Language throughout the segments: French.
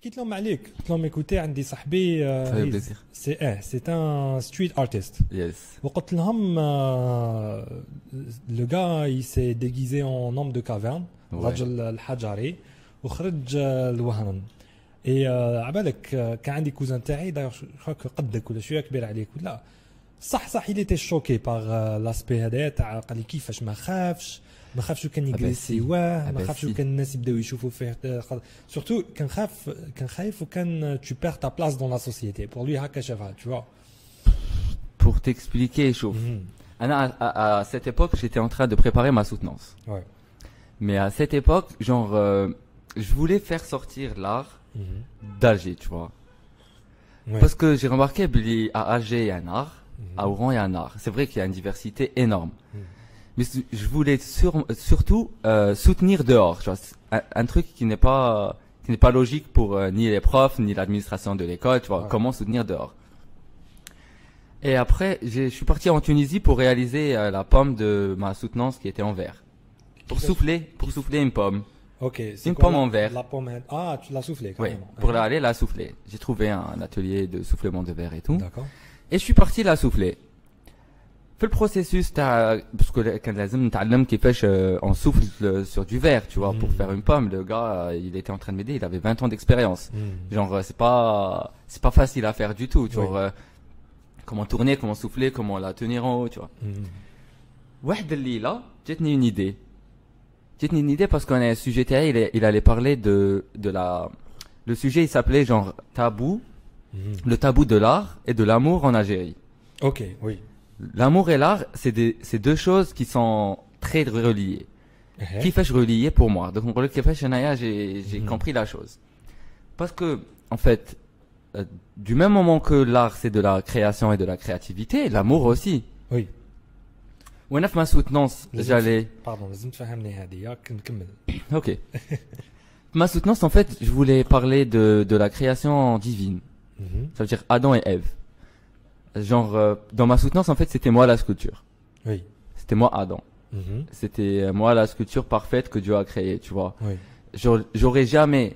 حكيت لهم عليك قلت لهم écoutez عندي صاحبي c'est un street artist. Yes. وقلت لهم le gars il s'est déguisé en homme de caverne رجل الحجري وخرج الوهران. اي عبالك كان عندي كوزان تاعي دايوغ هاك قدك ولا شويه كبير عليك ولا صح il était choqué par l'aspect هذا تاع قال لي كيفاش ما خافش وكان يجلسيواه ما خافش وكان الناس يبداو يشوفوا فيه سورتو كان خايف وكان tu perds ta place dans la société pour lui هكا شافها tu vois. Pour t'expliquer chaud. À cette époque j'étais en train de préparer ma soutenance. Ouais. Mais à cette époque genre je voulais faire sortir l'art d'Alger, tu vois. Ouais. Parce que j'ai remarqué qu'à Alger il y a un art, à Oran il y a un art. C'est vrai qu'il y a une diversité énorme. Mais je voulais surtout soutenir dehors, tu vois, un truc qui n'est pas logique pour ni les profs ni l'administration de l'école, tu vois. Ouais. Comment soutenir dehors. Et après je suis parti en Tunisie pour réaliser la pomme de ma soutenance qui était en verre. Pour souffler une pomme. Ok, c'est une pomme en verre. La pomme. Ah, tu l'as soufflé quand même. Pour aller la souffler. J'ai trouvé un atelier de soufflement de verre et tout. D'accord. Et je suis parti la souffler. Fait le processus parce que quand لازم نتعلم كيفاش on souffle sur du verre, tu vois, pour faire une pomme. Le gars, il était en train de m'aider, il avait 20 ans d'expérience. Genre c'est pas facile à faire du tout, tu vois. Comment tourner, comment souffler, comment la tenir en haut, tu vois. واحد الليلة جاتني une idée. J'ai une idée parce qu'on a un sujet théâtre, il allait parler le sujet il s'appelait genre tabou, le tabou de l'art et de l'amour en Algérie. Ok, oui. L'amour et l'art, c'est deux choses qui sont très reliées. Qui fait relier pour moi. Donc j'ai compris la chose. Parce que en fait, du même moment que l'art c'est de la création et de la créativité, l'amour aussi. Oui. وانا في ما soutenance j'allais pardon لازم تفهمني هذه نكمل. OK. Ma soutenance en fait, je voulais parler de la création divine. Ça veut dire Adam et Ève. Genre dans ma soutenance en fait, c'était moi la sculpture. Oui. C'était moi Adam. C'était moi la sculpture parfaite que Dieu a créée, tu vois. Oui. J'aurais jamais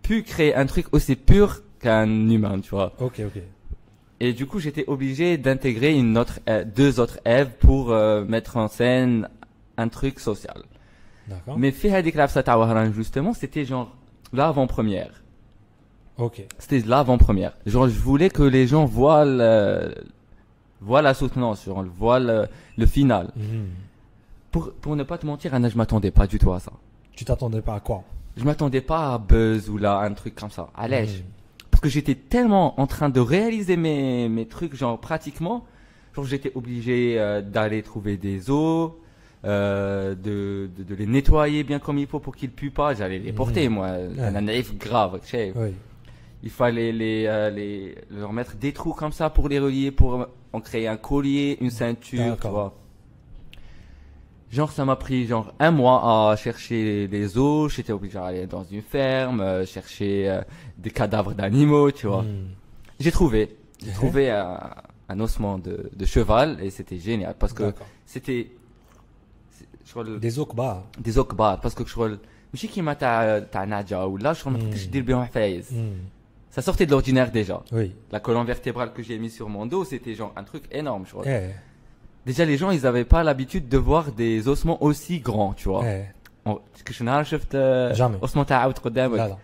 pu créer un truc aussi pur qu'un humain, tu vois. OK. Et du coup, j'étais obligé d'intégrer deux autres Èves pour mettre en scène un truc social. D'accord. Mais fait hadik l'afsa ta Wahran justement, c'était genre l'avant-première. OK. C'était l'avant-première. Genre je voulais que les gens voient la soutenance, genre voient le final. Pour ne pas te mentir, Anna, je m'attendais pas du tout à ça. Tu t'attendais pas à quoi? Je m'attendais pas à buzz ou là un truc comme ça. Allez. Parce que j'étais tellement en train de réaliser mes trucs, genre pratiquement, genre j'étais obligé d'aller trouver des eaux, de les nettoyer bien comme il faut pour qu'ils puent pas. J'allais les porter, moi, un naïf grave, tu sais. Oui. Il fallait leur mettre des trous comme ça pour les relier, pour en créer un collier, une ceinture, tu vois. Genre ça m'a pris genre un mois à chercher les os, j'étais obligé d'aller dans une ferme, chercher des cadavres d'animaux, tu vois. J'ai trouvé un ossement de cheval et c'était génial parce que c'était des os كبار. Des os كبار parce que شغل ماشي كيما تاع نعجة ولا شغل ما تقدرش دير بهم حفايز. Ça sortait de l'ordinaire déjà. Oui. La colonne vertébrale que j'ai mis sur mon dos, c'était genre un truc énorme, je crois. Déjà, les gens, ils avaient pas l'habitude de voir des ossements aussi grands, tu vois. Que je n'ai jamais. Ossements ta'aout قدامك.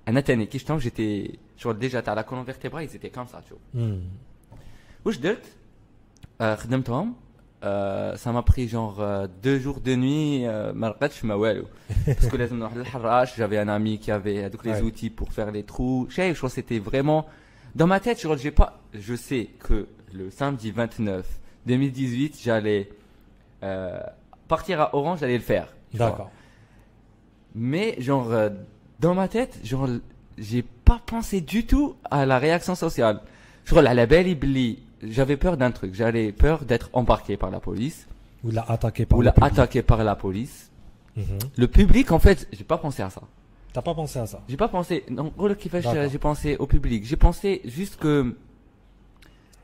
أنا تاني كي شفتهم j'étais genre déjà t'as la colonne vertébrale, ils étaient comme ça, tu vois. واش درت؟ خدمتهم. Ça m'a pris genre 2 jours de nuit, ما لقيتش ما والو. Parce que لازم نروح للحراش, j'avais un ami qui avait donc les outils pour faire les trous. Je crois que c'était vraiment dans ma tête, je sais que le samedi 29 2018, j'allais partir à Oran, j'allais le faire. D'accord. Mais genre dans ma tête, genre j'ai pas pensé du tout à la réaction sociale. Je crois la belle ibli, j'avais peur d'un truc, j'avais peur d'être embarqué par la police ou attaqué par la police. Le public en fait, j'ai pas pensé à ça. T'as pas pensé à ça? J'ai pas pensé. Non, j'ai pensé au public. J'ai pensé juste que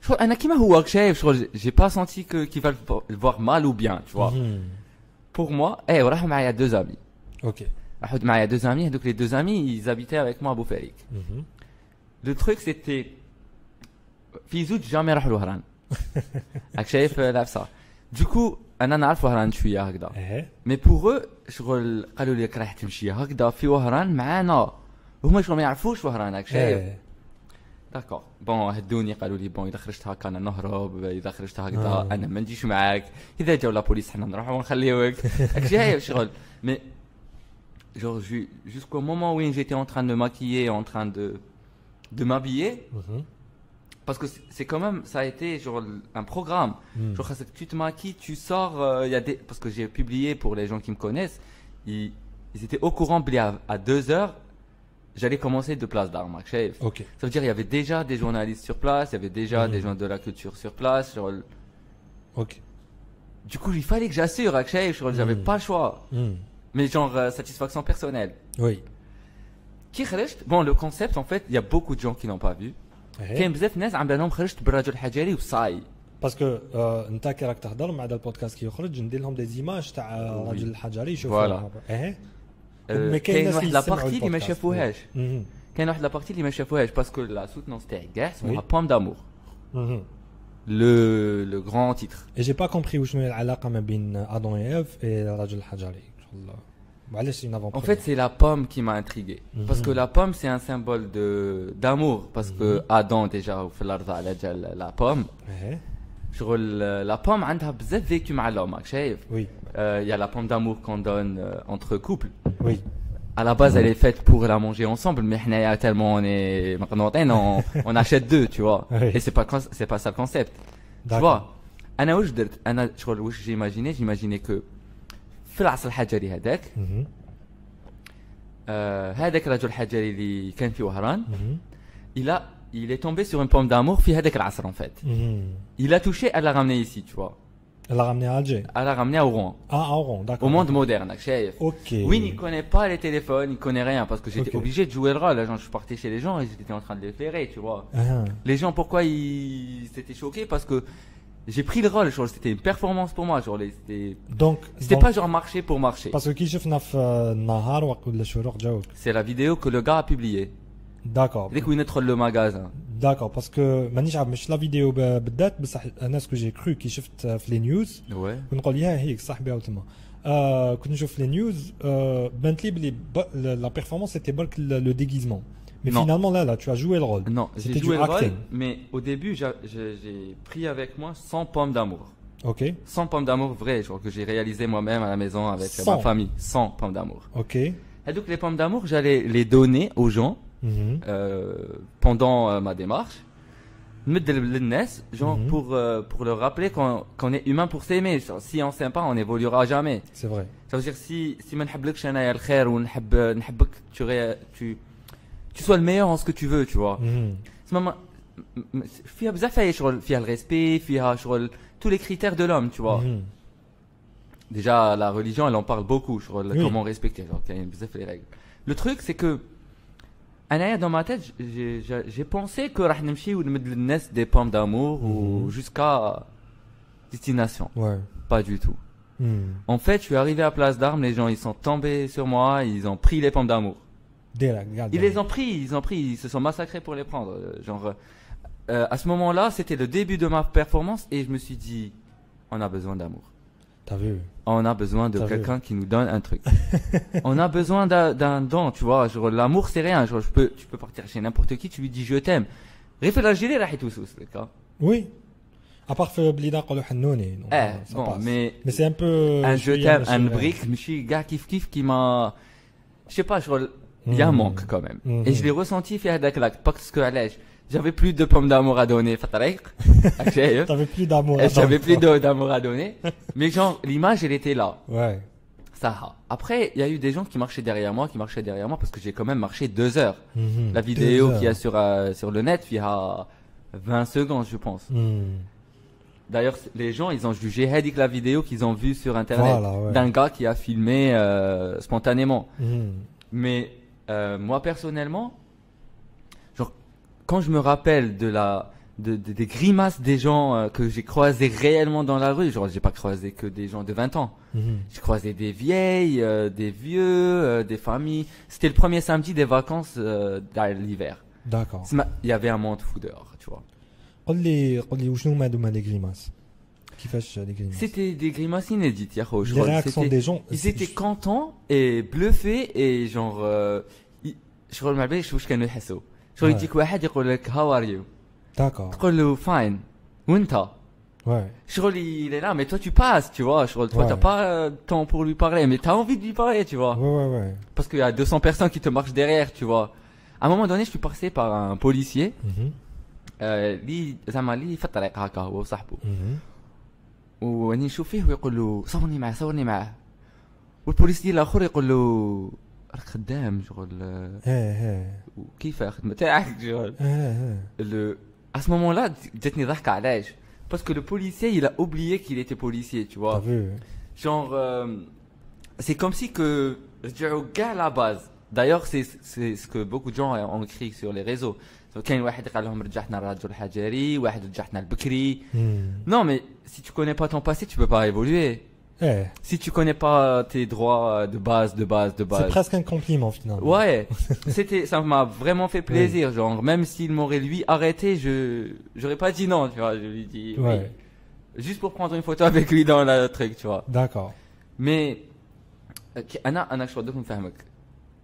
je crois Anakima Houak chef, j'ai pas senti qu'il va le voir mal ou bien, tu vois. Pour moi, on a 2 amis. OK. راحوا معايا 2 amis, donc les 2 amis ils habitaient avec moi à Boufarik. Le truc c'était في زوج جامي راحوا لوهران. راك شايف لابسه. Du coup انا نعرف وهران شويه هكذا. Mais pour eux شغل قالوا لي راح تمشي هكذا في وهران معانا. هما شغل ما يعرفوش وهران راك شايف. داكور بون هدوني قالوا لي بون اذا خرجت هكا انا نهرب اذا خرجت هكذا انا ما نجيش معاك اذا جاو لا بوليس حنا نروحوا ونخليوك هكا شغل مي genre jusqu'au moment où j'étais en train de me maquiller en train de m'habiller parce que c'est quand même ça a été genre un programme genre que tu te maquilles tu sors il y a des parce que j'ai publié pour les gens qui me connaissent ils étaient au courant à 2 heures j'allais commencer de Place d'Armes. Okay. Ça veut dire il y avait déjà des journalistes sur place, il y avait déjà des gens de la culture sur place. Genre... Ok. Du coup, il fallait que j'assure, j'avais pas le choix. Mais genre satisfaction personnelle. Oui. Bon, le concept, en fait, il y a beaucoup de gens qui n'ont pas vu. Parce que انت كي راك تهضر مع هذا البودكاست كي يخرج ندير لهم دي زيماج تاع الراجل الحجري يشوفوا. كاين واحد لابارتي اللي ما شافوهاش كاين واحد لابارتي اللي ما شافوهاش باسكو لا سوتنونس تاعي كاع اسمها بوم دامور لو غران تيتر اي جي با كومبري واش هي العلاقه ما بين ادون ايف اي الرجل الحجري والله معليش نافون en fait c'est la pomme qui m'a intrigué parce que la pomme c'est un symbole d'amour parce que Adam déjà في الارض على جال la pomme شغل la pomme عندها بزاف فيكو مع l'homme شايف oui il y a la pomme d'amour qu'on donne entre couples. Oui. À la base, elle est faite pour la manger ensemble, mais tellement on est on achète 2, tu vois. Oui. Et c'est pas ça le concept. Tu vois. J'imaginais que في العصر الحجري هذاك هذاك الرجل الحجري اللي كان في وهران il est tombé sur une pomme d'amour في هذاك العصر en fait. Il a touché, elle l'a ramené ici, tu vois. Elle l'a ramené à Alger. Elle l'a ramené à Oran. Ah, à Oran, d'accord. Au monde moderne, chef. Ok. Oui, il ne connaît pas les téléphones, il ne connaît rien parce que j'étais obligé de jouer le rôle. Genre, je partais chez les gens et j'étais en train de les flairer, tu vois. Les gens, pourquoi ils s'étaient choqués? Parce que j'ai pris le rôle, genre, c'était une performance pour moi. Genre, c'était pas genre marcher pour marcher. Parce que qui c'est la vidéo que le gars a publiée. D'accord. Dès qu'il est le magasin. D'accord, parce que مانيش عارف مش لا فيديو بالذات بصح انا سكو جي كرو كي شفت في لي نيوز ونقول يا هيك صح بها تما كنت نشوف في لي نيوز بانت لي بلي لا بيرفورمانس سيتي برك لو ديغيزمون mais non. Finalement là tu as joué le rôle. Non, j'ai joué le rôle mais au début j'ai pris avec moi 100 pommes d'amour. OK. 100 pommes d'amour vraies genre que j'ai réalisé moi-même à la maison avec ma famille, 100 pommes d'amour. OK. Et donc les pommes d'amour, j'allais les donner aux gens. Pendant ma démarche genre pour leur rappeler qu'on est humain pour s'aimer si on s'aime pas on n'évoluera jamais c'est vrai ça veut dire si ما نحبلكش انايا الخير ونحبك tu sois le meilleur en ce que tu veux tu vois فيها بزاف شغل فيها الريسبي فيها شغل tous les critères de l'homme tu vois déjà la religion elle en parle beaucoup شغل comment respecter genre il y a بزاف les règles le truc c'est que dans ma tête, j'ai pensé que راح نمشي ونمد للناس des pommes d'amour ou jusqu'à destination. Ouais. Pas du tout. En fait, je suis arrivé à Place d'Armes, les gens ils sont tombés sur moi, ils ont pris les pommes d'amour. Ils les ont pris, ils se sont massacrés pour les prendre. Genre, à ce moment-là, c'était le début de ma performance et je me suis dit, on a besoin d'amour. T'as vu? On a besoin de quelqu'un qui nous donne un truc. On a besoin d'un don, tu vois. Genre, l'amour, c'est rien. Genre, tu peux partir chez n'importe qui, tu lui dis je t'aime. Réfléchis, راح يتوسوس لك. Oui. À part في بلي نقولوا حنوني. Bon, mais c'est un peu un je t'aime, un brick, ماشي كاع كيف qui m'a je sais pas, il y a un manque quand même. Et je l'ai ressenti في هذاك l'acte parce que علاش j'avais plus de pommes d'amour à donner في الطريق. T'avais plus d'amour. J'avais plus d'amour à donner. Mais genre, l'image, elle était là. Ouais. Ça. Après, il y a eu des gens qui marchaient derrière moi parce que j'ai quand même marché 2 heures. La vidéo qu'il y a sur le net, il y a 20 secondes, je pense. D'ailleurs, les gens, ils ont jugé Hadik la vidéo qu'ils ont vue sur Internet d'un gars qui a filmé spontanément. Mais moi, personnellement, genre, quand je me rappelle des grimaces des gens que j'ai croisés réellement dans la rue. Genre, j'ai pas croisé que des gens de 20 ans. J'ai croisé des vieilles, des vieux, des familles. C'était le premier samedi des vacances l'hiver. D'accord. Il y avait un monde fou dehors, tu vois. قل لي وشنو هما هذوما لي غريماس كيفاش لي غريماس C'était des grimaces inédites, ya les réactions des gens ils étaient contents et bluffés et genre شغل ما باليش واش كانوا يحسوا شغل يجيك واحد يقول لك how are you d'accord تقول له fine وانت ouais شغل il est là mais toi tu passes tu vois شغل toi t'as pas temps pour lui parler mais t'as envie de lui parler tu vois ouais parce qu'il y a 200 personnes qui te marchent derrière tu vois à un moment donné je suis passé par un policier لي زعما لي في الطريق هكا هو وصاحبه وني نشوف فيه ويقول له صورني معاه والبوليسي الاخر يقول له راك خدام شغل وكيف خدمه تاعك شغل à ce moment là جاتني ضحكه علاش parce que le policier il a oublié qu'il était policier tu vois genre c'est comme si que رجعوا كاع la base d'ailleurs c'est ce que beaucoup de gens ont écrit sur les réseaux كاين واحد قال لهم رجعتنا الرجل الحجري واحد رجعتنا البكري non mais si tu connais pas ton passé tu peux pas évoluer si tu connais pas tes droits de base c'est presque un compliment finalement ouais ça m'a vraiment fait plaisir genre même s'il m'aurait lui arrêté j'aurais pas dit non tu vois je lui dis oui juste pour prendre une photo avec lui dans le truc tu vois d'accord mais انا شو بدكم نفهمك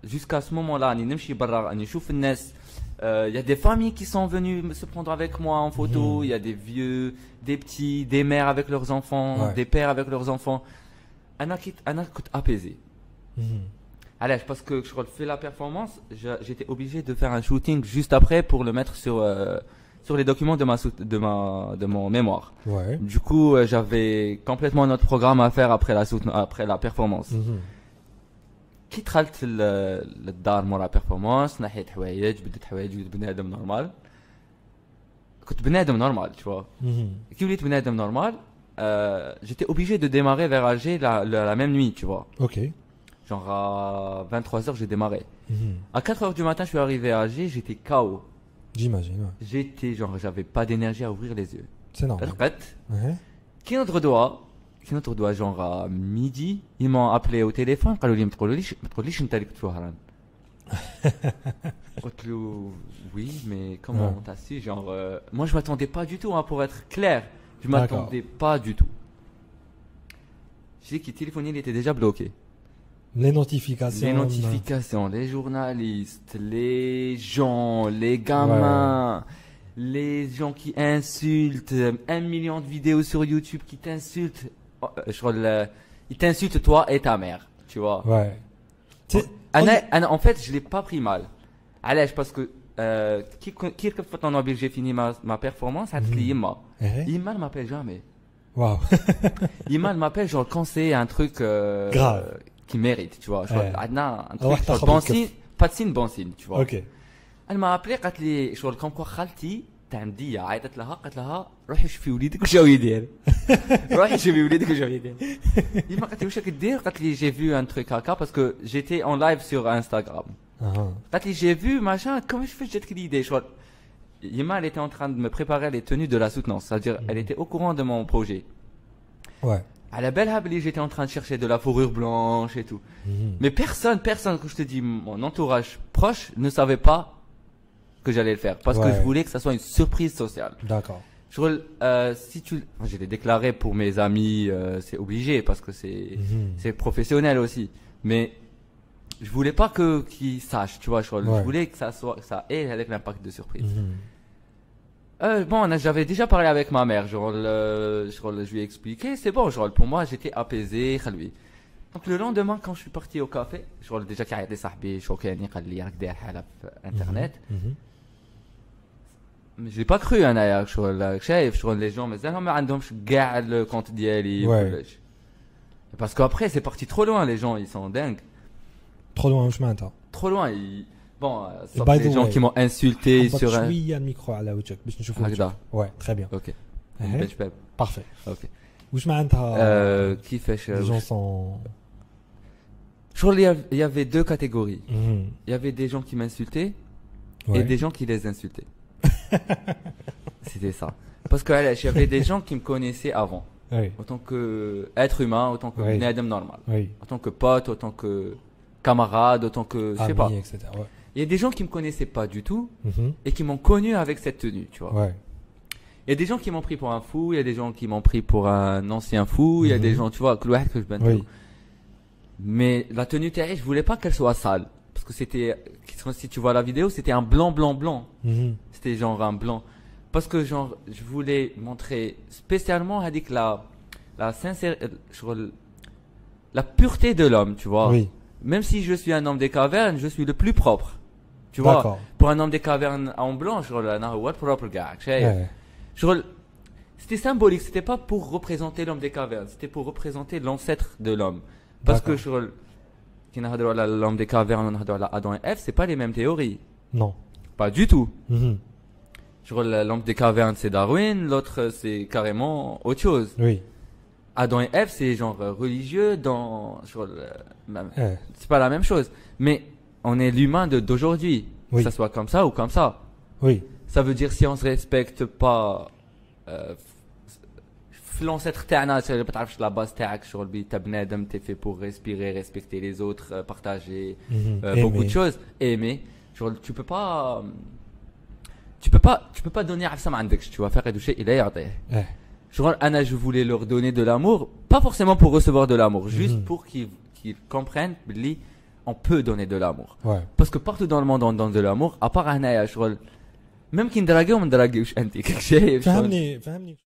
jusqu'à ce moment là اني نمشي برا اني نشوف الناس il y a des familles qui sont venues se prendre avec moi en photo, il y a des vieux, des petits, des mères avec leurs enfants, des pères avec leurs enfants. Anna coûte apaisé. Alors, parce que je fais la performance, j'étais obligé de faire un shooting juste après pour le mettre sur les documents de mon mémoire. Du coup, j'avais complètement notre programme à faire après la performance. كي دخلت للدار مورا بيرفورمانس نحيت حوايج بديت حوايج وليت بنادم نورمال كنت بنادم نورمال tu vois كي وليت بنادم نورمال j'étais obligé de démarrer vers Alger la même nuit tu vois OK genre à 23h j'ai démarré à 4h du matin je suis arrivé à Alger j'étais KO j'imagine j'étais genre j'avais pas d'énergie à ouvrir les yeux c'est normal كي نضرب genre à midi ils m'ont appelé au téléphone قالوا لي ما تقوليش انت اللي كنت في وهران قلت له oui mais comment t'as su genre moi je m'attendais pas du tout hein, pour être clair je m'attendais pas du tout je dis que le téléphone il était déjà bloqué les notifications les journalistes les gens les gamins les gens qui insultent 1 million de vidéos sur YouTube qui t'insultent ils t'insultent toi et ta mère tu vois en fait je l'ai pas pris mal علاش parce que كي كيف طنوبيل j'ai fini ma performance عطت لي يما ne m'appelle jamais يما m'appelle genre quand c'est un truc grave qui mérite tu vois عندنا un truc bon signe pas de signe bon signe tu vois OK elle m'a appelé قالت لي شغل كم خالتي تاع نديه عيطت لها قالت لها روحي شوفي وليدك واش هو يدير روحي شوفي وليدك واش هو يدير يما قالت لي واش راك دير قالت لي j'ai vu un truc هكا parce que j'étais en live sur Instagram قالت لي j'ai vu machin comment je fais جاتك l'idée شغل يما elle était en train de me préparer les tenues de la soutenance c'est-à-dire elle était au courant de mon projet على بالها بلي j'étais en train de chercher de la fourrure blanche et tout mais personne que je te dis mon entourage proche ne savait pas que j'allais le faire parce que je voulais que ça soit une surprise sociale. D'accord. Si je l'ai déclaré pour mes amis, c'est obligé parce que c'est professionnel aussi. Mais je voulais pas qu'ils sachent, tu vois. Je voulais que ça ait avec l'impact de surprise. Bon, j'avais déjà parlé avec ma mère. Je lui ai expliqué. C'est bon. Pour moi, j'étais apaisé. Donc le lendemain quand je suis parti au café déjà كي عيط لي صاحبي شوكاني قال لي راك داير حاله في انترنت j'ai pas cru انا شايف les gens مازالهم ما عندهمش كاع الكونت ديالي وكلش parce que après c'est parti trop loin les gens ils sont dingues trop loin واش معناتها trop loin bon les gens qui m'ont insulté sur un شويه الميكرو على وجهك باش نشوفوا هكذا ouais très bien OK parfait OK واش معناتها كيفاش les gens sont il y avait deux catégories. Il y avait des gens qui m'insultaient et des gens qui les insultaient. C'était ça. Parce que j'avais des gens qui me connaissaient avant. Oui. Autant que être humain, autant que Oui. Adam normal. Oui. Autant que pote, autant que camarade, autant que, je sais pas. Amis, etc. Ouais. Il y a des gens qui me connaissaient pas du tout Mhm. et qui m'ont connu avec cette tenue, tu vois. Ouais. Il y a des gens qui m'ont pris pour un fou, il y a des gens qui m'ont pris pour un ancien fou, il y a des gens, tu vois, que je bande. Oui. Mais la tenue terre, je voulais pas qu'elle soit sale. Parce que c'était, si tu vois la vidéo, c'était un blanc, blanc, blanc. Mhm. C'était genre un blanc. Parce que genre, je voulais montrer spécialement avec la sincérité, la pureté de l'homme, tu vois. Oui. Même si je suis un homme des cavernes, je suis le plus propre. Tu vois. D'accord. Pour un homme des cavernes en blanc, je what propre gars. Ouais. C'était symbolique, c'était pas pour représenter l'homme des cavernes, c'était pour représenter l'ancêtre de l'homme. Parce que qui n'a l'homme des cavernes, on a Adam et Ève, c'est pas les mêmes théories. Non. Pas du tout. Mhm. L'homme des cavernes, c'est Darwin, l'autre, c'est carrément autre chose. Oui. Adam et Ève, c'est genre religieux dans, Ouais. c'est pas la même chose. Mais on est l'humain d'aujourd'hui. Oui. Que ça soit comme ça ou comme ça. Oui. Ça veut dire si on se respecte pas, l'ancêtre تاعنا ما تعرفش la base تاعك شغل بي تبنادم t'es fait pour respirer, respecter les autres, partager beaucoup de choses, aimer. Genre tu peux pas donner عفسة ما عندكش, tu vas faire du شيء لا يعطيه. Ouais. Genre Anna, je voulais leur donner de l'amour, pas forcément pour recevoir de l'amour, juste pour qu'ils comprennent que on peut donner de l'amour. Ouais. Parce que partout dans le monde on donne de l'amour, à part Anna, même qui ne drague ou ne drague, je suis anti quelque chose. فهمني